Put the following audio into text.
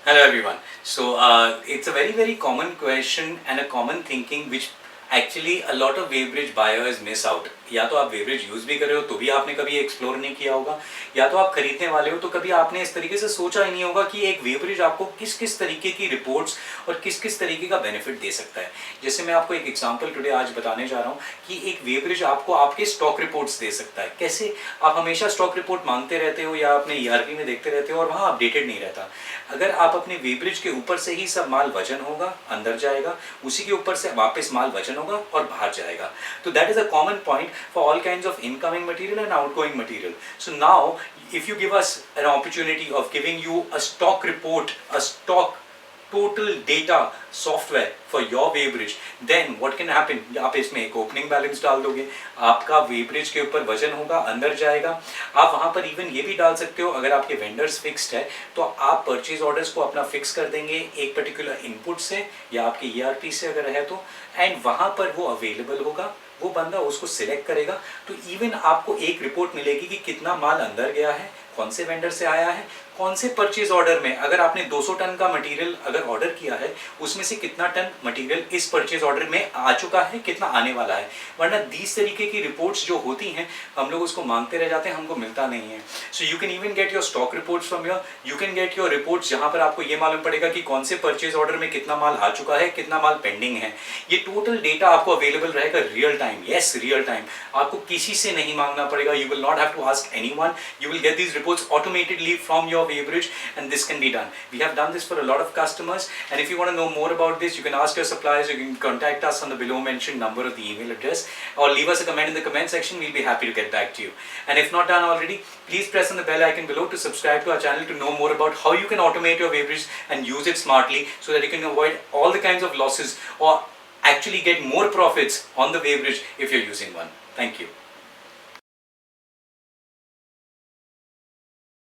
Hello everyone. So it's a very common question and a common thinking which actually a lot of वेब्रिज buyers miss out. या तो आप वेब्रिज use भी कर रहे हो तो भी आपने कभी एक्सप्लोर नहीं किया होगा, या तो आप खरीदने वाले हो तो कभी आपने इस तरीके से सोचा ही नहीं होगा कि एक वेब्रिज आपको किस किस तरीके की रिपोर्ट्स और किस किस तरीके का बेनिफिट दे सकता है। जैसे मैं आपको एक एग्जांपल टुडे आज बताने जा रहा हूँ कि एक वेब्रिज आपको आपके स्टॉक रिपोर्ट्स दे सकता है। कैसे? आप हमेशा स्टॉक रिपोर्ट मांगते रहते हो या अपने ईआरपी में देखते रहते हो और वहाँ अपडेटेड नहीं रहता। अगर आप अपने वेब्रिज के ऊपर से ही सब माल वजन होगा, अंदर जाएगा, उसी के ऊपर से वापस माल वजन होगा और बाहर जाएगा। तो that is a common point for all kinds of incoming material and outgoing material. So now if you give us an opportunity of giving you a stock report, a stock total data software for your वेब्रिज, then what can happen? आप इसमें एक opening balance डाल दोगे, आपका वेब्रिज के ऊपर वजन होगा, अंदर जाएगा। आप वहाँ पर इवन ये भी डाल सकते हो, अगर आपके वेंडर्स फिक्स्ड है तो आप परचेज ऑर्डर्स को अपना फिक्स कर देंगे एक पर्टिकुलर इनपुट से या आपके ईआरपी से अगर है तो, एंड वहाँ पर वो अवेलेबल होगा, वो बंदा उसको सिलेक्ट करेगा। तो इवन आपको एक रिपोर्ट मिलेगी कि कितना माल अंदर गया है, कौन से वेंडर से आया है, कौन से परचेज ऑर्डर में, अगर आपने 200 टन का मटेरियल अगर ऑर्डर किया है उसमें से कितना टन मटेरियल इस परचेज ऑर्डर में आ चुका है, कितना आने वाला है। वरना 20 तरीके की रिपोर्ट्स जो होती हैं हम लोग उसको मांगते रह जाते हैं, हमको मिलता नहीं है। So you can even get your stock reports from your, you can get your reports जहां पर आपको ये मालूम पड़ेगा कि कौन से परचेज ऑर्डर में कितना माल आ चुका है, कितना माल पेंडिंग है। ये टोटल डेटा आपको अवेलेबल रहेगा real time. Yes, real time. आपको किसी से नहीं मांगना पड़ेगा। You will not have to ask anyone, you will get these reports automatically from your Webridge, and this can be done. We have done this for a lot of customers, and if you want to know more about this, you can ask your suppliers, you can contact us on the below mentioned number of the email address, or leave us a comment in the comment section. We'll be happy to get back to you. And if not done already, please press on the bell icon below to subscribe to our channel to know more about how you can automate your Webridge and use it smartly so that you can avoid all the kinds of losses or actually get more profits on the वेब्रिज if you're using one. Thank you.